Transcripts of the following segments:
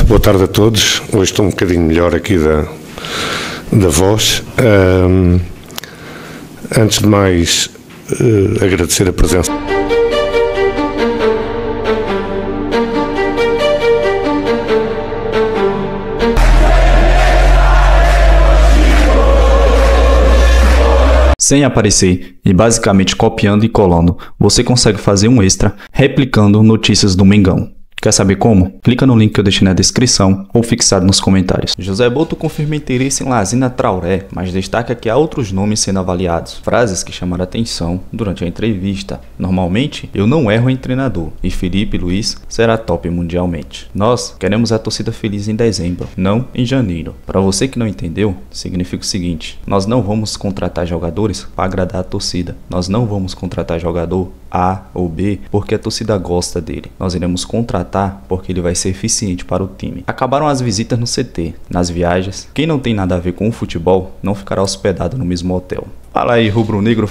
boa tarde a todos. Hoje estou um bocadinho melhor aqui da voz. Antes de mais, agradecer a presença. Sem aparecer e basicamente copiando e colando, você consegue fazer um extra replicando notícias do Mengão. Quer saber como? Clica no link que eu deixei na descrição ou fixado nos comentários. José Boto confirma interesse em Lazina Traoré, mas destaca que há outros nomes sendo avaliados. Frases que chamaram atenção durante a entrevista. Normalmente, eu não erro em treinador e Felipe Luiz será top mundialmente. Nós queremos a torcida feliz em dezembro, não em janeiro. Para você que não entendeu, significa o seguinte: nós não vamos contratar jogadores para agradar a torcida. Nós não vamos contratar jogador A ou B porque a torcida gosta dele. Nós iremos contratar porque ele vai ser eficiente para o time. Acabaram as visitas no CT, nas viagens. Quem não tem nada a ver com o futebol não ficará hospedado no mesmo hotel. Fala aí, rubro-negro,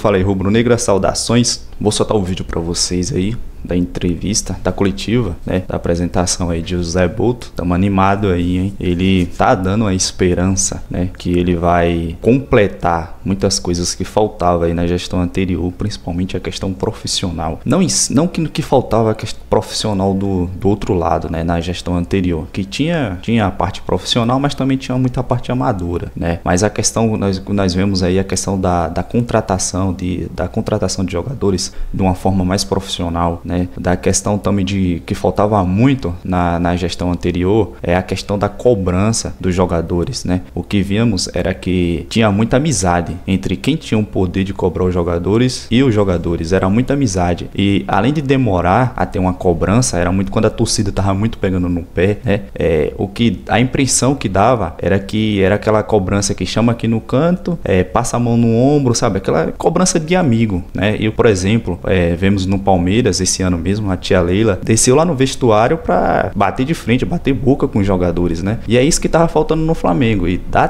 saudações. Vou soltar o vídeo para vocês aí da entrevista, da coletiva, né, da apresentação aí de José Boto. Estamos animados aí, hein? Ele tá dando a esperança, né, que ele vai completar muitas coisas que faltava aí na gestão anterior, principalmente a questão profissional. Não que faltava a questão profissional do outro lado, né, na gestão anterior, que tinha a parte profissional, mas também tinha muita parte amadora, né? Mas a questão, nós vemos aí a questão da contratação de jogadores de uma forma mais profissional, né? Da questão também de que faltava muito na gestão anterior é a questão da cobrança dos jogadores, né? O que vimos era que tinha muita amizade entre quem tinha o poder de cobrar os jogadores e os jogadores, era muita amizade, e além de demorar a ter uma cobrança, era muito quando a torcida tava muito pegando no pé, né? A impressão que dava era que era aquela cobrança que chama aqui no canto, passa a mão no ombro, sabe? Aquela cobrança de amigo, né? E, por exemplo, vemos no Palmeiras esse ano mesmo, a tia Leila desceu lá no vestuário para bater de frente, bater boca com os jogadores, né? E é isso que tava faltando no Flamengo, e dá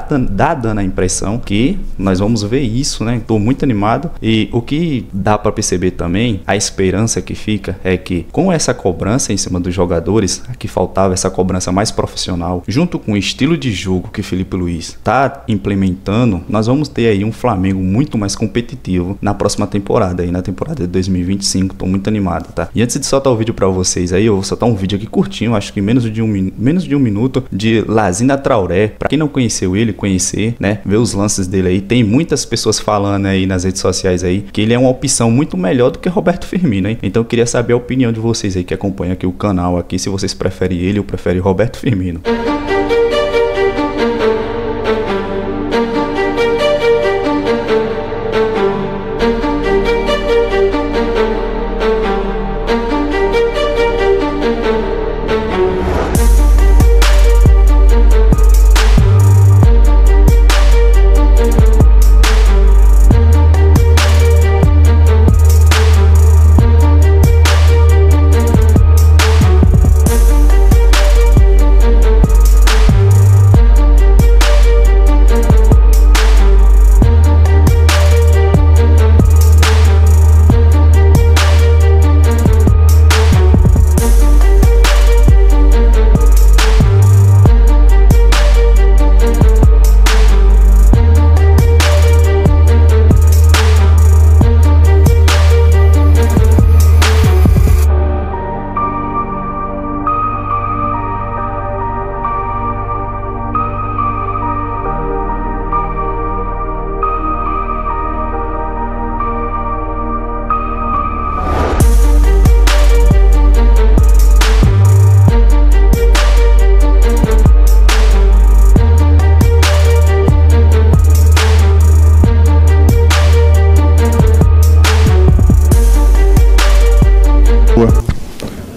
dando a impressão que nós vamos ver isso, né? Tô muito animado, e o que dá para perceber também, a esperança que fica é que com essa cobrança em cima dos jogadores, que faltava essa cobrança mais profissional, junto com o estilo de jogo que Felipe Luiz tá implementando, nós vamos ter aí um Flamengo muito mais competitivo na próxima temporada, aí na temporada de 2025. Tô muito animado, tá? E antes de soltar o vídeo pra vocês aí, eu vou soltar um vídeo aqui curtinho, acho que menos de um minuto, de Lazina Traoré. Pra quem não conheceu ele, conhecer, né? Ver os lances dele aí. Tem muitas pessoas falando aí nas redes sociais aí que ele é uma opção muito melhor do que Roberto Firmino, hein? Então eu queria saber a opinião de vocês aí que acompanham aqui o canal aqui, se vocês preferem ele ou preferem Roberto Firmino.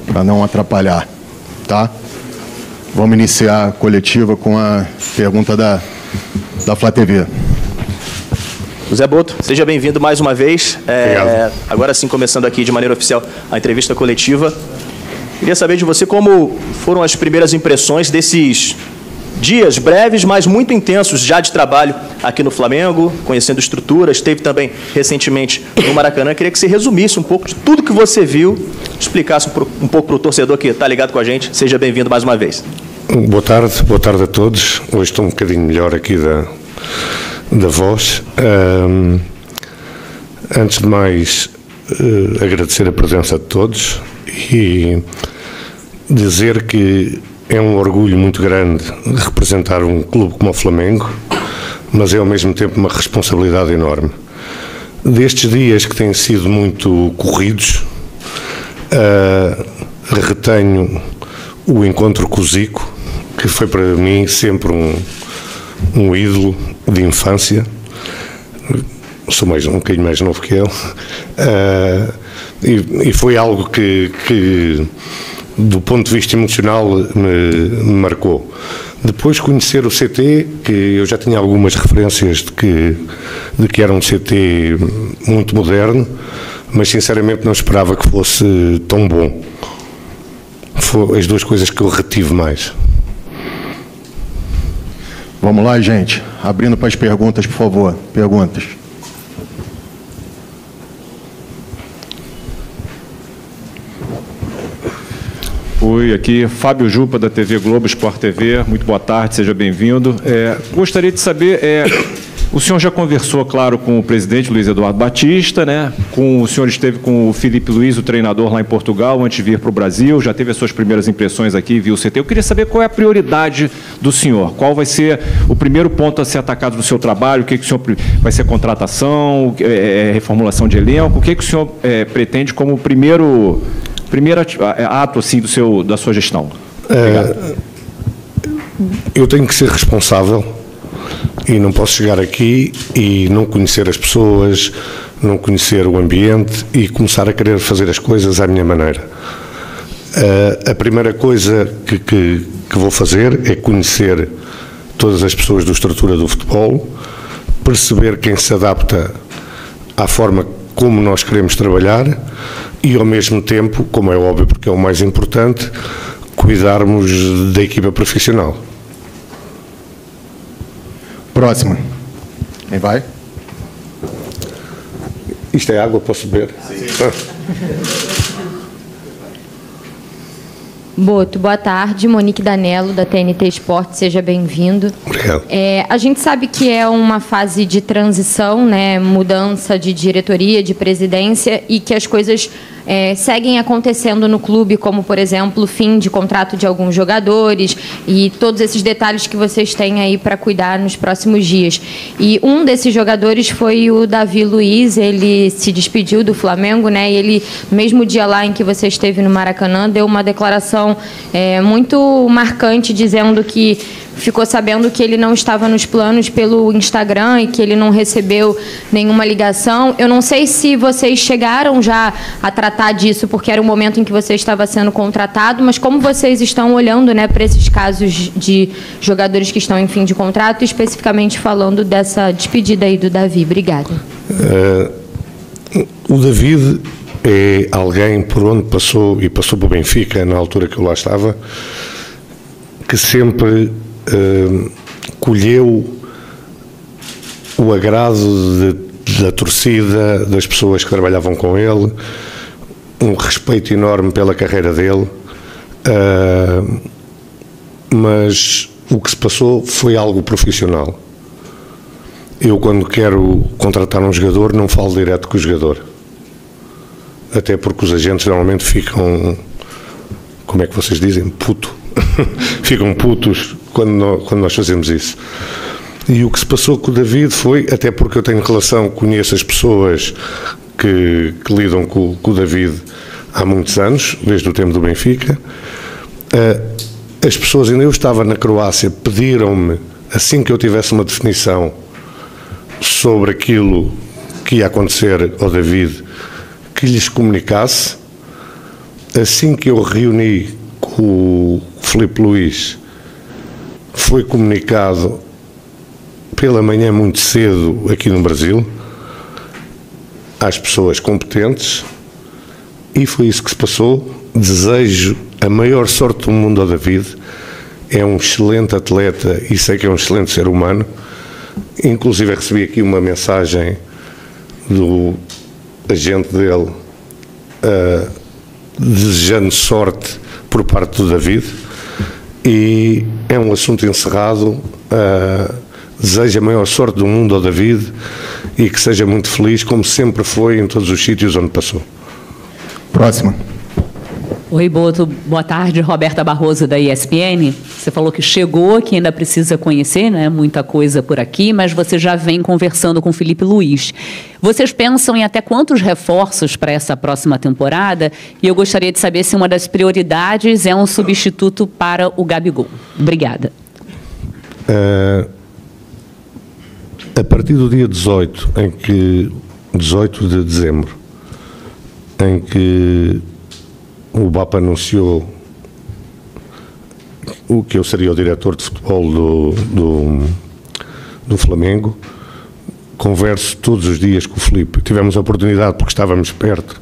Para não atrapalhar, tá? Vamos iniciar a coletiva com a pergunta da Flá TV. José Boto, seja bem-vindo mais uma vez. Agora sim, começando aqui de maneira oficial a entrevista coletiva. Queria saber de você como foram as primeiras impressões desses dias breves, mas muito intensos já de trabalho aqui no Flamengo, conhecendo estruturas. Esteve também recentemente no Maracanã. Queria que você resumisse um pouco de tudo que você viu, explicasse um pouco para o torcedor que está ligado com a gente. Seja bem-vindo mais uma vez. Boa tarde a todos. Hoje estou um bocadinho melhor aqui da voz. Antes de mais, agradecer a presença de todos e dizer que é um orgulho muito grande representar um clube como o Flamengo, mas é ao mesmo tempo uma responsabilidade enorme. Destes dias que têm sido muito corridos, retenho o encontro com o Zico, que foi para mim sempre um ídolo de infância. Sou um bocadinho mais novo que ele, e foi algo que do ponto de vista emocional me marcou. Depois conhecer o CT, que eu já tinha algumas referências de que era um CT muito moderno, mas sinceramente não esperava que fosse tão bom. Foram as duas coisas que eu retive mais. Vamos lá, gente. Abrindo para as perguntas, por favor. Perguntas. Oi, aqui Fábio Jupa, da TV Globo Sport TV. Muito boa tarde, seja bem-vindo. Gostaria de saber, o senhor já conversou, claro, com o presidente Luiz Eduardo Batista, né? O senhor esteve com o Filipe Luiz, o treinador lá em Portugal, antes de vir para o Brasil, já teve as suas primeiras impressões aqui, viu o CT. Eu queria saber qual é a prioridade do senhor, qual vai ser o primeiro ponto a ser atacado no seu trabalho, o que o senhor vai ser contratação, reformulação de elenco, o que o senhor pretende como primeiro ato assim, da sua gestão? Eu tenho que ser responsável e não posso chegar aqui e não conhecer as pessoas, não conhecer o ambiente e começar a querer fazer as coisas à minha maneira. A primeira coisa que vou fazer é conhecer todas as pessoas da estrutura do futebol, perceber quem se adapta à forma como nós queremos trabalhar e, ao mesmo tempo, como é óbvio, porque é o mais importante, cuidarmos da equipa profissional. Próximo. Quem vai? Isto é água, posso beber? Sim. Boto, boa tarde. Monique Danello, da TNT Esporte, seja bem-vindo. Obrigado. A gente sabe que é uma fase de transição, né, mudança de diretoria, de presidência, e que as coisas seguem acontecendo no clube, como, por exemplo, o fim de contrato de alguns jogadores e todos esses detalhes que vocês têm aí para cuidar nos próximos dias. E um desses jogadores foi o Davi Luiz, ele se despediu do Flamengo, né, e ele, no mesmo dia lá em que você esteve no Maracanã, deu uma declaração muito marcante, dizendo que ficou sabendo que ele não estava nos planos pelo Instagram e que ele não recebeu nenhuma ligação. Eu não sei se vocês chegaram já a tratar disso, porque era o momento em que você estava sendo contratado, mas como vocês estão olhando, né, para esses casos de jogadores que estão em fim de contrato, especificamente falando dessa despedida aí do Davi? Obrigada. O David é alguém por onde passou, e passou para o Benfica, na altura que eu lá estava, que sempre colheu o agrado da torcida, das pessoas que trabalhavam com ele, um respeito enorme pela carreira dele, mas o que se passou foi algo profissional. Eu, quando quero contratar um jogador, não falo direto com o jogador, até porque os agentes normalmente ficam, como é que vocês dizem, ficam putos quando nós fazemos isso. E o que se passou com o David foi, até porque eu tenho relação, conheço as pessoas que lidam com o David há muitos anos, desde o tempo do Benfica, as pessoas, ainda eu estava na Croácia, pediram-me, assim que eu tivesse uma definição sobre aquilo que ia acontecer ao David, que lhes comunicasse. Assim que eu reuni com o Filipe Luiz, foi comunicado pela manhã muito cedo aqui no Brasil às pessoas competentes, e foi isso que se passou. Desejo a maior sorte do mundo ao David, é um excelente atleta e sei que é um excelente ser humano. Inclusive recebi aqui uma mensagem do agente dele desejando sorte por parte do David, e é um assunto encerrado. Desejo a maior sorte do mundo ao David e que seja muito feliz, como sempre foi em todos os sítios onde passou. Próxima. Oi, Boto. Boa tarde, Roberta Barroso, da ESPN. Você falou que chegou, que ainda precisa conhecer, né? Muita coisa por aqui, mas você já vem conversando com o Felipe Luiz. Vocês pensam em até quantos reforços para essa próxima temporada? E eu gostaria de saber se uma das prioridades é um substituto para o Gabigol. Obrigada. A partir do dia 18 de dezembro, em que o BAP anunciou que eu seria o diretor de futebol do Flamengo, converso todos os dias com o Filipe. Tivemos a oportunidade, porque estávamos perto,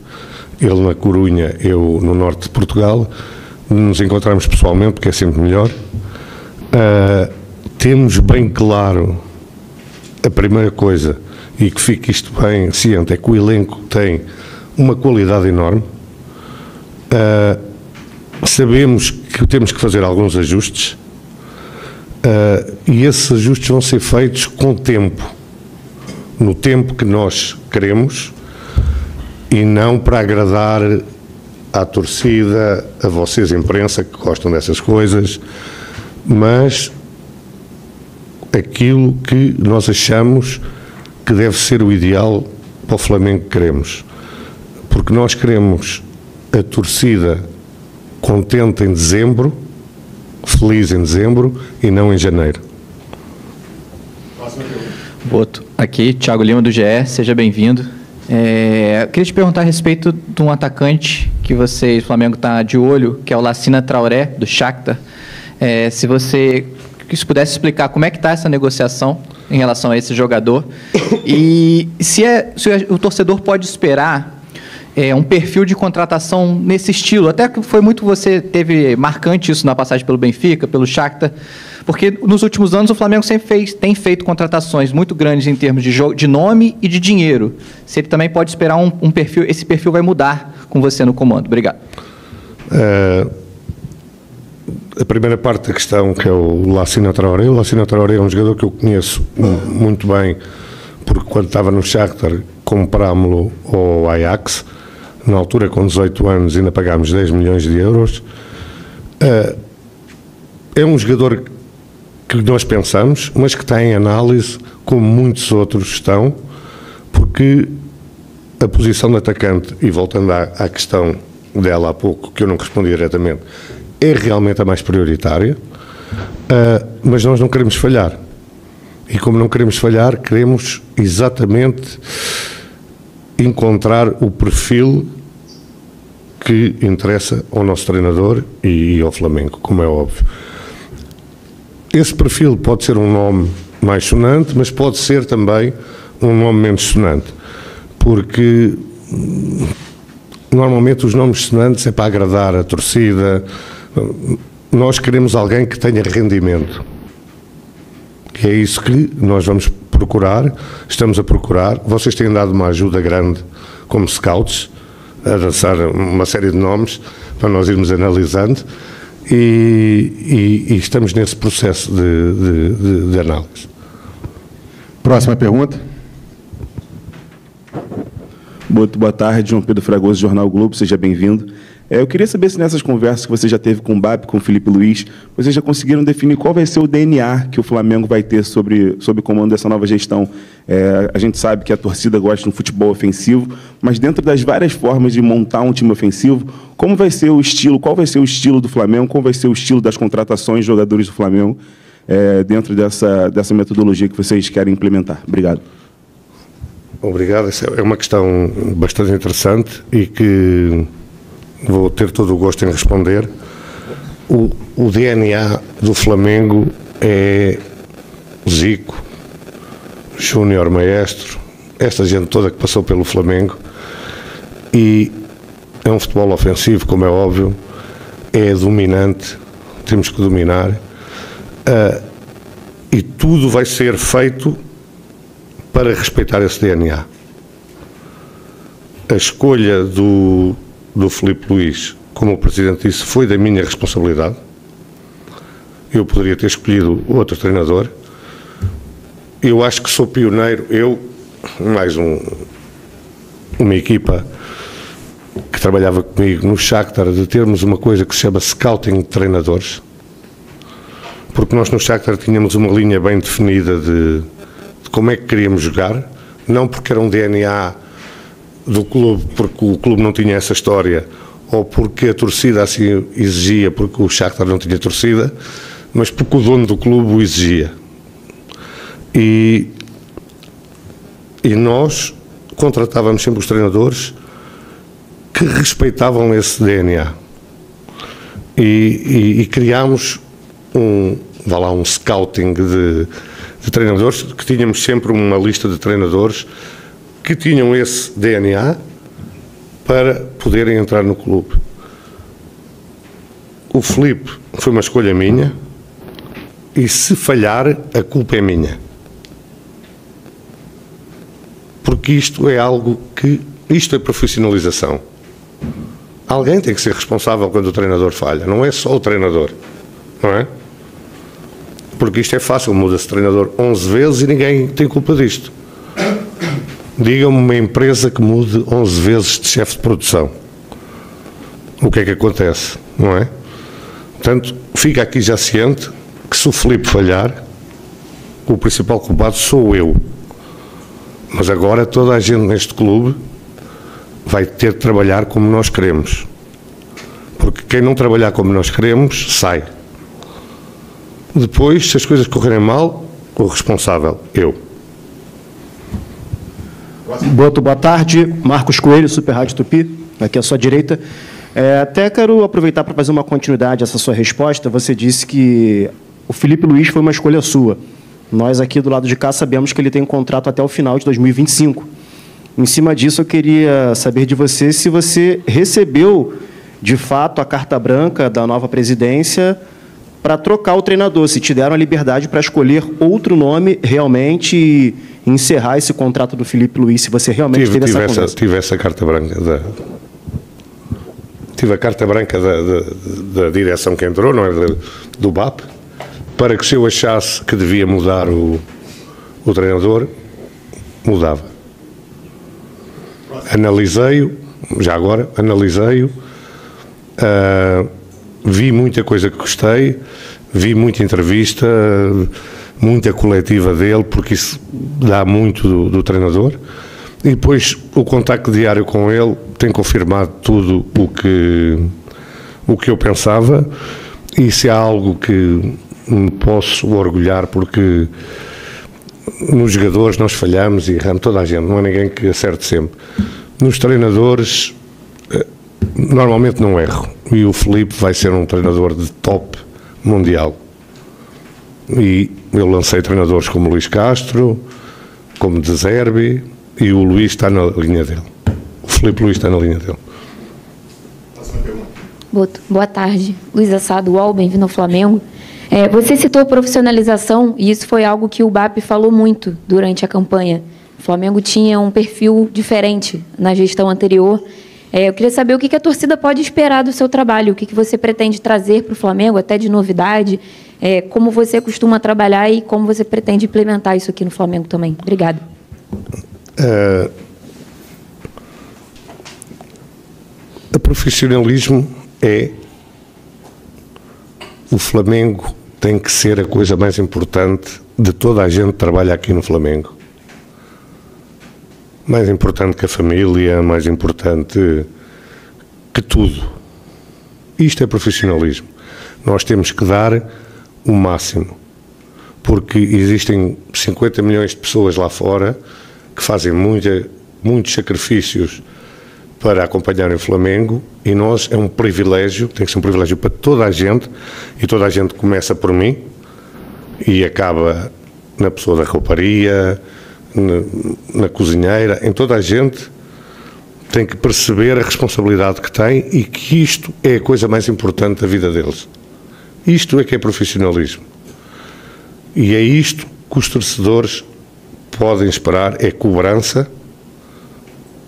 ele na Corunha, eu no norte de Portugal, nos encontramos pessoalmente, porque é sempre melhor. Temos bem claro a primeira coisa, e que fique isto bem ciente, é que o elenco tem uma qualidade enorme. Sabemos que temos que fazer alguns ajustes, e esses ajustes vão ser feitos com tempo, no tempo que nós queremos, e não para agradar à torcida, a vocês, imprensa, que gostam dessas coisas, mas aquilo que nós achamos que deve ser o ideal para o Flamengo que queremos. Porque nós queremos a torcida contente em dezembro, feliz em dezembro e não em janeiro. Boto. Aqui, Thiago Lima do GE, seja bem-vindo. Queria te perguntar a respeito de um atacante que o Flamengo está de olho, que é o Lassina Traoré, do Shakhtar. Se pudesse explicar como é que está essa negociação em relação a esse jogador e se o torcedor pode esperar um perfil de contratação nesse estilo, até que foi muito, você teve marcante isso na passagem pelo Benfica, pelo Shakhtar, porque nos últimos anos o Flamengo sempre tem feito contratações muito grandes em termos de nome e de dinheiro. Se ele também pode esperar um perfil, esse perfil vai mudar com você no comando. Obrigado. A primeira parte da questão, que é o Lassina Traoré. O Lassina Traoré é um jogador que eu conheço muito bem, porque quando estava no Shakhtar comprámo-lo ao Ajax, na altura com 18 anos ainda pagámos 10 milhões de euros. É um jogador que nós pensamos, mas que está em análise, como muitos outros estão, porque a posição de atacante, e voltando à questão dela há pouco, que eu não respondi diretamente, é realmente a mais prioritária, mas nós não queremos falhar. E como não queremos falhar, queremos exatamente encontrar o perfil que interessa ao nosso treinador e ao Flamengo, como é óbvio. Esse perfil pode ser um nome mais sonante, mas pode ser também um nome menos sonante, porque normalmente os nomes sonantes é para agradar a torcida. Nós queremos alguém que tenha rendimento. É isso que nós vamos procurar, estamos a procurar. Vocês têm dado uma ajuda grande como scouts, a lançar uma série de nomes para nós irmos analisando e estamos nesse processo de análise. Próxima pergunta. Boa tarde, João Pedro Fragoso, Jornal Globo, seja bem-vindo. Eu queria saber se nessas conversas que você já teve com o BAP, com o Felipe Luiz, vocês já conseguiram definir qual vai ser o DNA que o Flamengo vai ter sob o comando dessa nova gestão. A gente sabe que a torcida gosta de um futebol ofensivo, mas dentro das várias formas de montar um time ofensivo, como vai ser o estilo, qual vai ser o estilo do Flamengo, qual vai ser o estilo das contratações de jogadores do Flamengo dentro dessa metodologia que vocês querem implementar? Obrigado. Obrigado. Essa é uma questão bastante interessante e que vou ter todo o gosto em responder. O DNA do Flamengo é Zico, Júnior, Maestro, esta gente toda que passou pelo Flamengo, e é um futebol ofensivo, como é óbvio, é dominante, temos que dominar, e tudo vai ser feito para respeitar esse DNA. A escolha do Filipe Luiz, como o Presidente disse, foi da minha responsabilidade. eu poderia ter escolhido outro treinador. Eu acho que sou pioneiro, eu, mais uma equipa que trabalhava comigo no Shakhtar, de termos uma coisa que se chama scouting de treinadores, porque nós no Shakhtar tínhamos uma linha bem definida de como é que queríamos jogar, não porque era um DNA do clube, porque o clube não tinha essa história, ou porque a torcida assim exigia, porque o Shakhtar não tinha torcida, mas porque o dono do clube o exigia. E nós contratávamos sempre os treinadores que respeitavam esse DNA. E criámos um scouting de treinadores, que tínhamos sempre uma lista de treinadores que tinham esse DNA para poderem entrar no clube. O Filipe foi uma escolha minha, e se falhar, a culpa é minha. Porque isto é algo que... Isto é profissionalização. Alguém tem que ser responsável quando o treinador falha, não é só o treinador, não é? Porque isto é fácil, muda-se treinador 11 vezes e ninguém tem culpa disto. Diga-me uma empresa que mude 11 vezes de chefe de produção. O que é que acontece, não é? Portanto, fica aqui já ciente que se o Filipe falhar, o principal culpado sou eu. Mas agora toda a gente neste clube vai ter de trabalhar como nós queremos. Porque quem não trabalhar como nós queremos, sai. Depois, se as coisas correrem mal, o responsável, eu. Boa tarde, Marcos Coelho, Super Rádio Tupi, aqui à sua direita. Até quero aproveitar para fazer uma continuidade a essa sua resposta. Você disse que o Filipe Luís foi uma escolha sua. Nós aqui do lado de cá sabemos que ele tem um contrato até o final de 2025. Em cima disso, eu queria saber de você se você recebeu, de fato, a carta branca da nova presidência para trocar o treinador, se te deram a liberdade para escolher outro nome realmente e encerrar esse contrato do Filipe Luís, se você realmente teve essa conversa. Tive essa carta branca tive a carta branca da direção que entrou, não é, do BAP, para que se eu achasse que devia mudar o treinador, mudava. Analisei-o, já agora, vi muita coisa que gostei, vi muita entrevista, muita coletiva dele, porque isso dá muito do treinador, e depois o contacto diário com ele tem confirmado tudo o que eu pensava, e se há algo que me posso orgulhar, porque nos jogadores nós falhamos e erramos, toda a gente, não há ninguém que acerte sempre. Nos treinadores, normalmente não erro, e o Filipe vai ser um treinador de top mundial. E eu lancei treinadores como Luís Castro, como De Zerbi, e o Luís está na linha dele. O Filipe Luís está na linha dele. Boa tarde. Luísa Sado, UOL, bem-vindo ao Flamengo. Você citou profissionalização, e isso foi algo que o BAP falou muito durante a campanha. O Flamengo tinha um perfil diferente na gestão anterior. Eu queria saber o que a torcida pode esperar do seu trabalho, o que você pretende trazer para o Flamengo, até de novidade, como você costuma trabalhar e como você pretende implementar isso aqui no Flamengo também. Obrigada. O profissionalismo o Flamengo tem que ser a coisa mais importante de toda a gente que trabalha aqui no Flamengo. Mais importante que a família, mais importante que tudo. Isto é profissionalismo. Nós temos que dar o máximo, porque existem 50 milhões de pessoas lá fora que fazem muitos sacrifícios para acompanharem o Flamengo, e nós, é um privilégio, tem que ser um privilégio para toda a gente, e toda a gente começa por mim e acaba na pessoa da rouparia, na cozinheira, em toda a gente tem que perceber a responsabilidade que tem e que isto é a coisa mais importante da vida deles. Isto é que é profissionalismo. E é isto que os torcedores podem esperar, é cobrança,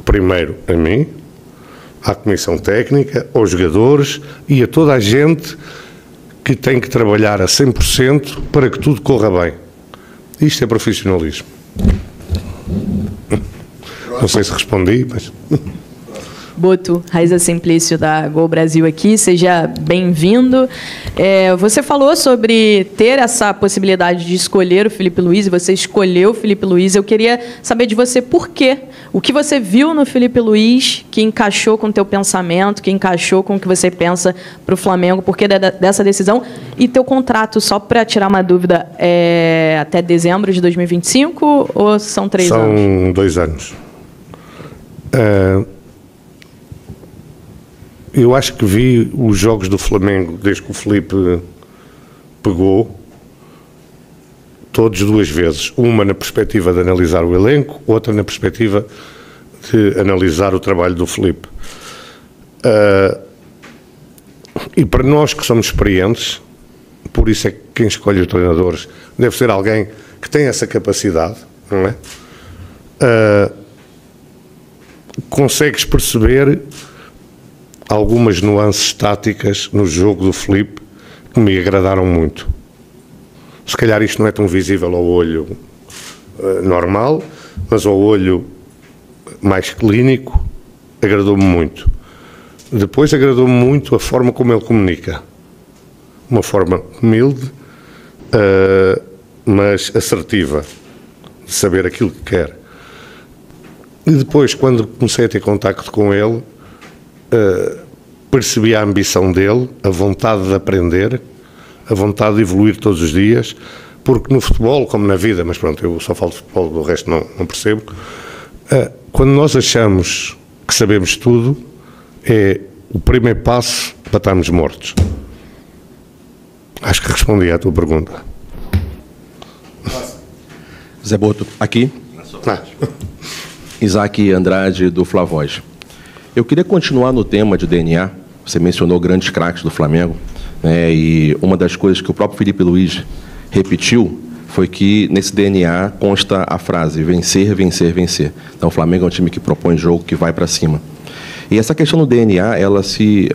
primeiro a mim, à comissão técnica, aos jogadores e a toda a gente que tem que trabalhar a 100% para que tudo corra bem. Isto é profissionalismo. Não sei se respondi, mas... Boto, Raiza Simplício da Gol Brasil aqui, seja bem-vindo. Você falou sobre ter essa possibilidade de escolher o Filipe Luís, e você escolheu o Filipe Luís. Eu queria saber de você por quê. O que você viu no Filipe Luís que encaixou com o teu pensamento, que encaixou com o que você pensa para o Flamengo, por que dessa decisão? E teu contrato, só para tirar uma dúvida, é até dezembro de 2025 ou são 3 anos? São 2 anos. Eu acho que vi os jogos do Flamengo desde que o Filipe pegou, todos 2 vezes. Uma na perspectiva de analisar o elenco, outra na perspectiva de analisar o trabalho do Filipe. E para nós que somos experientes, por isso é que quem escolhe os treinadores deve ser alguém que tem essa capacidade, não é? Consegues perceber algumas nuances táticas no jogo do Filipe que me agradaram muito. Se calhar isto não é tão visível ao olho normal, mas ao olho mais clínico agradou-me muito. Depois agradou-me muito a forma como ele comunica. Uma forma humilde, mas assertiva, de saber aquilo que quer. E depois, quando comecei a ter contacto com ele, percebi a ambição dele, a vontade de aprender, a vontade de evoluir todos os dias, porque no futebol, como na vida, mas pronto, eu só falo de futebol, do resto não percebo, quando nós achamos que sabemos tudo, é o primeiro passo para estarmos mortos. Acho que respondi à tua pergunta. Zé Boto, aqui. Isaac Andrade, do Flavoz. Eu queria continuar no tema de DNA. Você mencionou grandes craques do Flamengo, né, e uma das coisas que o próprio Filipe Luís repetiu foi que nesse DNA consta a frase vencer, vencer, vencer. Então o Flamengo é um time que propõe jogo, que vai para cima. E essa questão do DNA, ela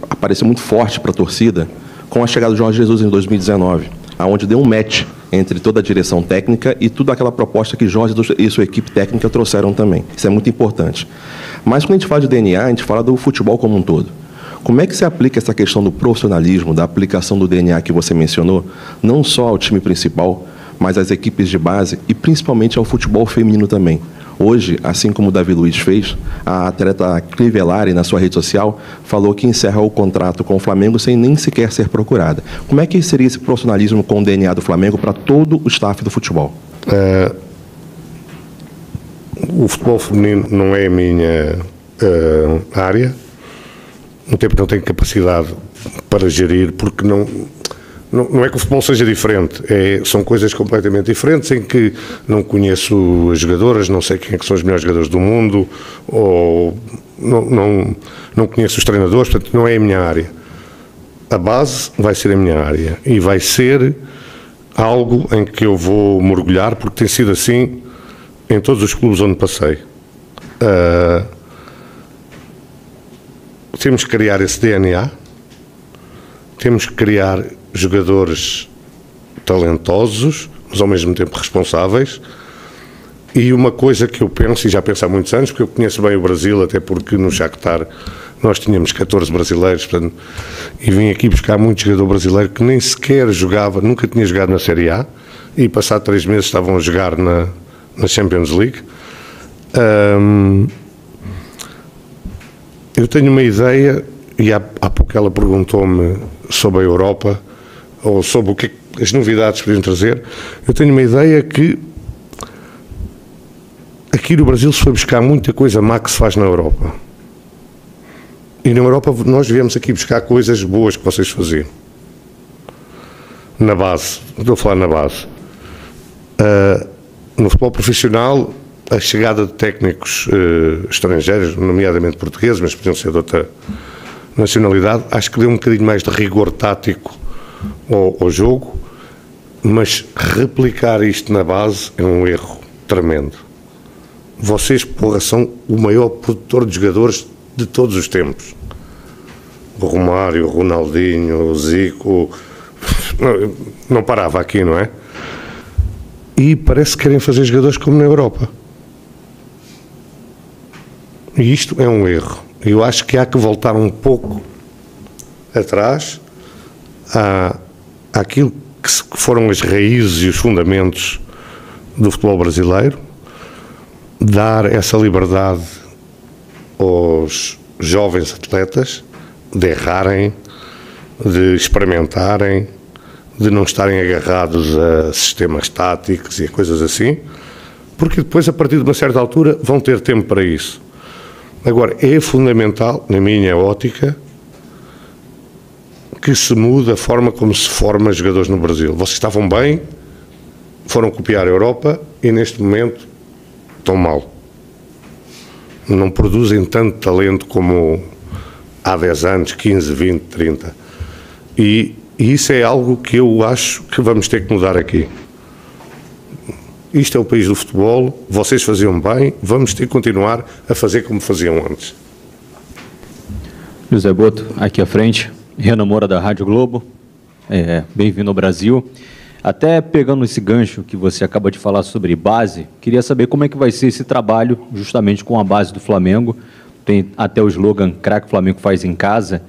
apareceu muito forte para a torcida com a chegada do Jorge Jesus em 2019, aonde deu um match entre toda a direção técnica e toda aquela proposta que Jorge e sua equipe técnica trouxeram também. Isso é muito importante. Mas quando a gente fala de DNA, a gente fala do futebol como um todo. Como é que se aplica essa questão do profissionalismo, da aplicação do DNA que você mencionou, não só ao time principal, mas às equipes de base e principalmente ao futebol feminino também? Hoje, assim como o Davi Luiz fez, a atleta Crivellari, na sua rede social, falou que encerra o contrato com o Flamengo sem nem sequer ser procurada. Como é que seria esse profissionalismo com o DNA do Flamengo para todo o staff do futebol? O futebol feminino não é a minha área, até porque não tenho capacidade para gerir, porque não é que o futebol seja diferente, são coisas completamente diferentes, em que não conheço as jogadoras, não sei quem é que são os melhores jogadores do mundo, ou não conheço os treinadores, portanto não é a minha área. A base vai ser a minha área e vai ser algo em que eu vou mergulhar, porque tem sido assim em todos os clubes onde passei. Temos que criar esse DNA, temos que criar jogadores talentosos, mas ao mesmo tempo responsáveis. E uma coisa que eu penso, e já penso há muitos anos, porque eu conheço bem o Brasil, até porque no Shakhtar nós tínhamos 14 brasileiros, portanto, e vim aqui buscar muito jogador brasileiro que nem sequer jogava, nunca tinha jogado na Série A, e passado 3 meses estavam a jogar na Champions League. Eu tenho uma ideia, e há pouco ela perguntou-me sobre a Europa, ou sobre o que as novidades podiam trazer. Eu tenho uma ideia que aqui no Brasil se foi buscar muita coisa má que se faz na Europa. E na Europa nós viemos aqui buscar coisas boas que vocês faziam. Na base, estou a falar na base. No futebol profissional, a chegada de técnicos estrangeiros, nomeadamente portugueses, mas podiam ser de outra nacionalidade, acho que deu um bocadinho mais de rigor tático ao jogo, mas replicar isto na base é um erro tremendo. Vocês, porra, são o maior produtor de jogadores de todos os tempos. O Romário, o Ronaldinho, o Zico, não parava aqui, não é? E parece que querem fazer jogadores como na Europa. E isto é um erro. Eu acho que há que voltar um pouco atrás àquilo que foram as raízes e os fundamentos do futebol brasileiro, dar essa liberdade aos jovens atletas de errarem, de experimentarem, de não estarem agarrados a sistemas táticos e a coisas assim, porque depois, a partir de uma certa altura, vão ter tempo para isso. Agora, é fundamental, na minha ótica, que se mude a forma como se forma jogadores no Brasil. Vocês estavam bem, foram copiar a Europa e, neste momento, estão mal. Não produzem tanto talento como há 10 anos, 15, 20, 30. E isso é algo que eu acho que vamos ter que mudar aqui. Isto é o país do futebol, vocês faziam bem, vamos ter que continuar a fazer como faziam antes. José Boto, aqui à frente, Renan Moura da Rádio Globo, bem-vindo ao Brasil. Até pegando esse gancho que você acaba de falar sobre base, queria saber como é que vai ser esse trabalho justamente com a base do Flamengo. Tem até o slogan "Craque Flamengo faz em casa".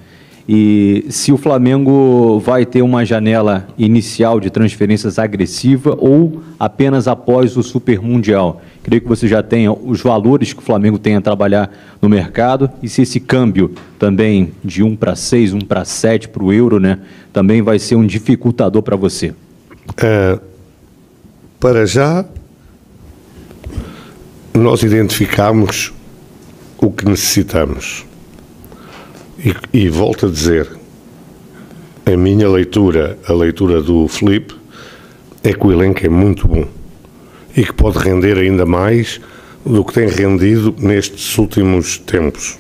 E se o Flamengo vai ter uma janela inicial de transferências agressiva ou apenas após o Super Mundial. Queria que você já tenha os valores que o Flamengo tem a trabalhar no mercado e se esse câmbio também de 1 para 6, 1 para 7 para o euro, né, também vai ser um dificultador para você. Para já, nós identificamos o que necessitamos. E volto a dizer, a minha leitura, a leitura do Filipe, é que o elenco é muito bom e que pode render ainda mais do que tem rendido nestes últimos tempos.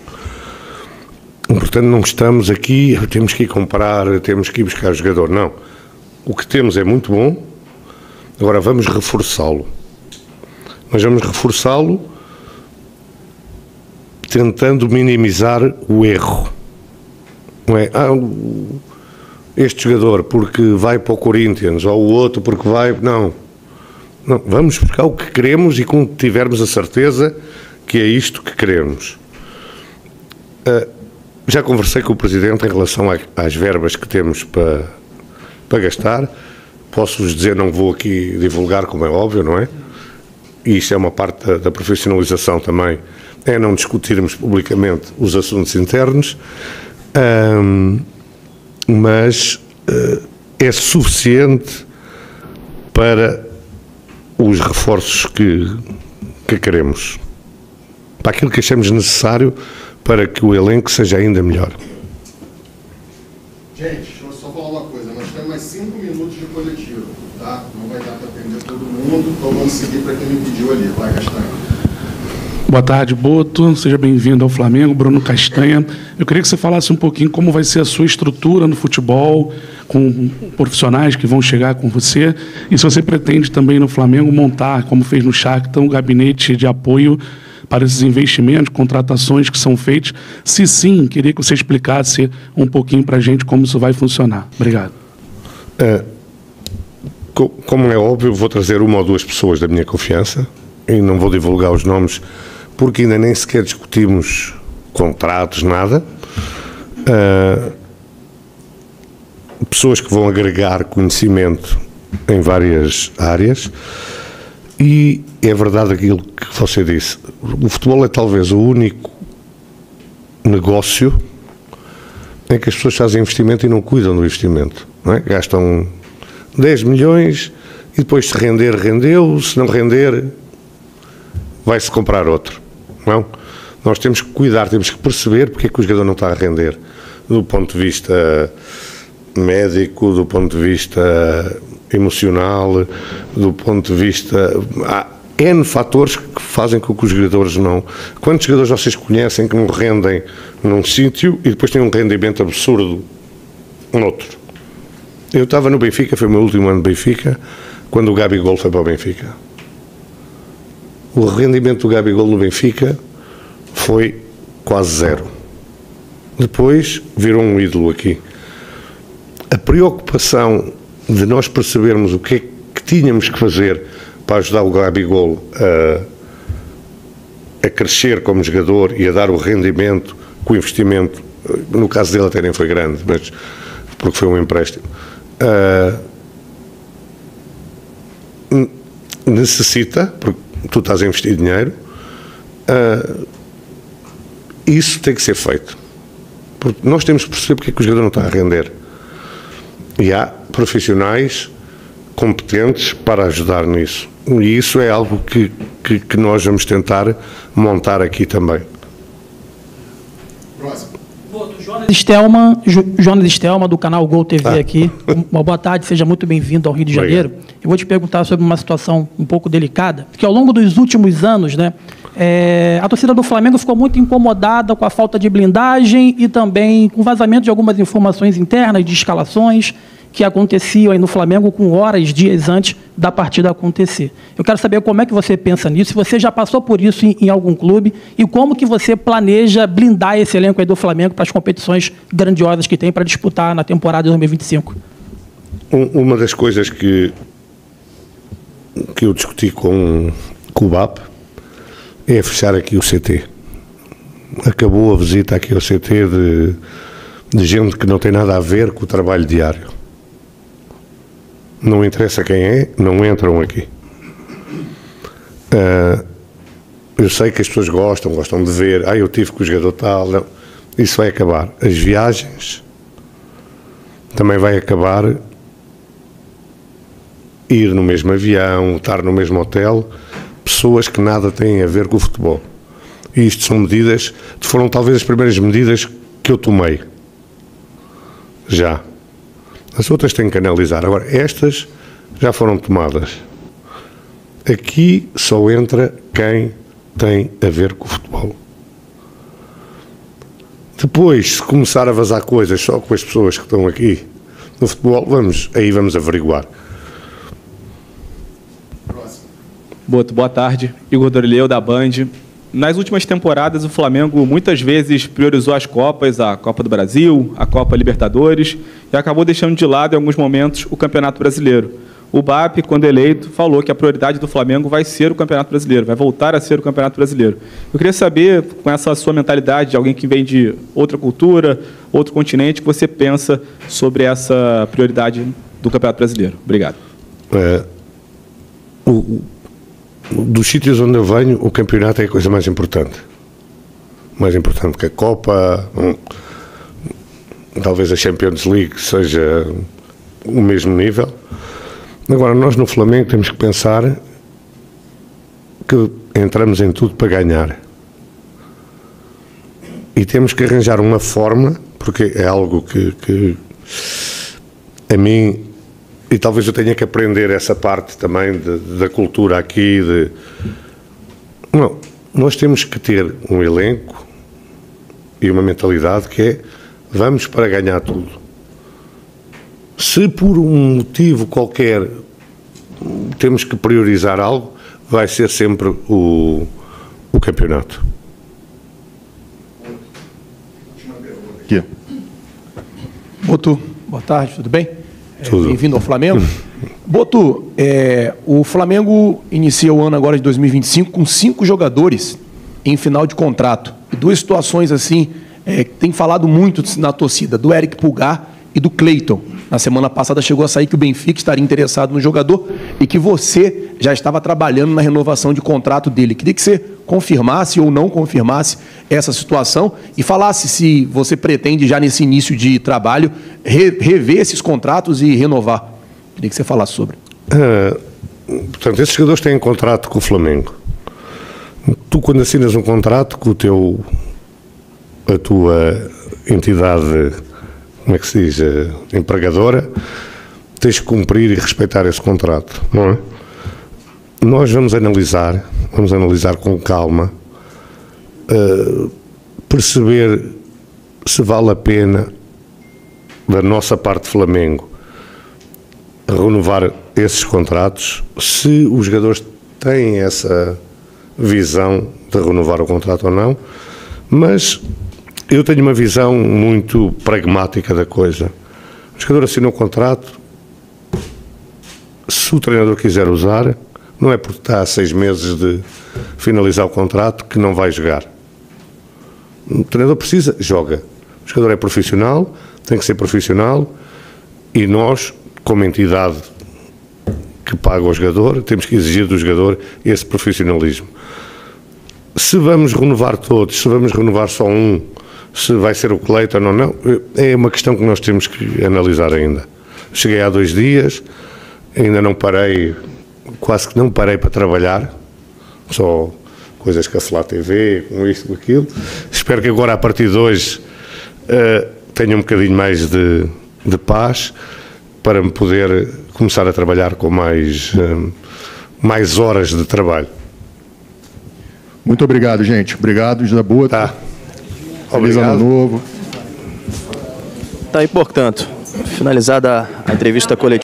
Portanto, não estamos aqui, temos que ir comprar, temos que ir buscar jogador, não. O que temos é muito bom, agora vamos reforçá-lo. Mas vamos reforçá-lo tentando minimizar o erro. Não é, este jogador porque vai para o Corinthians, ou o outro porque vai... Não, vamos buscar o que queremos e quando tivermos a certeza que é isto que queremos. Já conversei com o Presidente em relação às verbas que temos para gastar. Posso-vos dizer, não vou aqui divulgar, como é óbvio, não é? E isto é uma parte da profissionalização também, é não discutirmos publicamente os assuntos internos, mas é suficiente para os reforços que queremos, para aquilo que achamos necessário para que o elenco seja ainda melhor. Gente, deixa eu só falar uma coisa, nós temos mais 5 minutos de coletivo, tá? Não vai dar para atender todo mundo, então vamos seguir para quem me pediu ali. Vai, Castanha. Boa tarde, Boto. Seja bem-vindo ao Flamengo, Bruno Castanha. Eu queria que você falasse um pouquinho como vai ser a sua estrutura no futebol, com profissionais que vão chegar com você, e se você pretende também no Flamengo montar, como fez no Shakhtar, um gabinete de apoio para esses investimentos, contratações que são feitas. Se sim, queria que você explicasse um pouquinho para a gente como isso vai funcionar. Obrigado. Como é óbvio, vou trazer uma ou duas pessoas da minha confiança, e não vou divulgar os nomes, porque ainda nem sequer discutimos contratos, nada. Pessoas que vão agregar conhecimento em várias áreas. E é verdade aquilo que você disse. O futebol é talvez o único negócio em que as pessoas fazem investimento e não cuidam do investimento. Não é? Gastam 10 milhões e depois, se render, rendeu. Se não render, vai-se comprar outro. Não? Nós temos que cuidar, temos que perceber porque é que o jogador não está a render, do ponto de vista médico, do ponto de vista emocional, do ponto de vista... Há N fatores que fazem com que os jogadores não... Quantos jogadores vocês conhecem que não rendem num sítio e depois têm um rendimento absurdo noutro? Eu estava no Benfica, foi o meu último ano de Benfica, quando o Gabigol foi para o Benfica. O rendimento do Gabigol no Benfica foi quase zero. Depois virou um ídolo aqui. A preocupação de nós percebermos o que é que tínhamos que fazer para ajudar o Gabigol a crescer como jogador e a dar o rendimento que o investimento, no caso dele até nem foi grande, mas porque foi um empréstimo, necessita, porque tu estás a investir dinheiro, isso tem que ser feito. Porque nós temos que perceber porque é que o jogador não está a render. E há profissionais competentes para ajudar nisso. E isso é algo que nós vamos tentar montar aqui também. Jonas Stelman, do canal Gol TV aqui. Uma boa tarde, seja muito bem-vindo ao Rio de Janeiro. Eu vou te perguntar sobre uma situação um pouco delicada, porque ao longo dos últimos anos, né, a torcida do Flamengo ficou muito incomodada com a falta de blindagem e também com o vazamento de algumas informações internas de escalações que aconteciam aí no Flamengo com horas, dias antes da partida acontecer. Eu quero saber como é que você pensa nisso, se você já passou por isso em algum clube e como que você planeja blindar esse elenco aí do Flamengo para as competições grandiosas que tem para disputar na temporada de 2025. Uma das coisas que eu discuti com o BAP é fechar aqui o CT. Acabou a visita aqui ao CT de gente que não tem nada a ver com o trabalho diário. Não interessa quem é, não entram aqui. Eu sei que as pessoas gostam de ver, eu tive com o jogador tal, não. Isso vai acabar. As viagens também vai acabar, ir no mesmo avião, estar no mesmo hotel, pessoas que nada têm a ver com o futebol. E isto são medidas, foram talvez as primeiras medidas que eu tomei. Já. As outras têm que analisar. Agora, estas já foram tomadas. Aqui só entra quem tem a ver com o futebol. Depois, se começar a vazar coisas só com as pessoas que estão aqui no futebol, vamos averiguar. Boa tarde. Igor Dorileu, da Band. Nas últimas temporadas, o Flamengo muitas vezes priorizou as Copas, a Copa do Brasil, a Copa Libertadores, e acabou deixando de lado, em alguns momentos, o Campeonato Brasileiro. O BAP, quando eleito, falou que a prioridade do Flamengo vai ser o Campeonato Brasileiro, vai voltar a ser o Campeonato Brasileiro. Eu queria saber, com essa sua mentalidade de alguém que vem de outra cultura, outro continente, o que você pensa sobre essa prioridade do Campeonato Brasileiro. Obrigado. Dos sítios onde eu venho, o campeonato é a coisa mais importante. Mais importante que a Copa, talvez a Champions League seja o mesmo nível. Agora, nós no Flamengo temos que pensar que entramos em tudo para ganhar. E temos que arranjar uma forma, porque é algo que a mim... E talvez eu tenha que aprender essa parte também da cultura aqui. Não, nós temos que ter um elenco e uma mentalidade que é vamos para ganhar tudo. Se por um motivo qualquer temos que priorizar algo, vai ser sempre o campeonato. Aqui. Boto, boa tarde, tudo bem? Bem-vindo ao Flamengo. Boto, o Flamengo inicia o ano agora de 2025 com 5 jogadores em final de contrato. E 2 situações assim, que tem falado muito na torcida, do Eric Pulgar e do Cleiton. Na semana passada chegou a sair que o Benfica estaria interessado no jogador e que você já estava trabalhando na renovação de contrato dele. Queria que você confirmasse ou não confirmasse essa situação e falasse se você pretende já nesse início de trabalho rever esses contratos e renovar. Queria que você falasse sobre. Portanto, esses jogadores têm contrato com o Flamengo. Tu, quando assinas um contrato com a tua entidade, como é que se diz, empregadora, tens que cumprir e respeitar esse contrato, não é? Nós vamos analisar com calma, perceber se vale a pena, da nossa parte de Flamengo, renovar esses contratos, se os jogadores têm essa visão de renovar o contrato ou não, mas eu tenho uma visão muito pragmática da coisa. O jogador assina um contrato, se o treinador quiser usar, não é porque está a 6 meses de finalizar o contrato que não vai jogar. O treinador precisa, joga. O jogador é profissional, tem que ser profissional, e nós, como entidade que paga o jogador, temos que exigir do jogador esse profissionalismo. Se vamos renovar todos, se vamos renovar só um, se vai ser o Cleiton ou não, é uma questão que nós temos que analisar ainda. Cheguei há 2 dias, ainda não parei, quase que não parei para trabalhar, só coisas com a Flá TV, com isto, com aquilo. Espero que agora, a partir de hoje, tenha um bocadinho mais de paz para me poder começar a trabalhar com mais horas de trabalho. Muito obrigado, gente. Obrigado, José Boto. Tá. Feliz ano novo. Tá aí, portanto, finalizada a entrevista coletiva.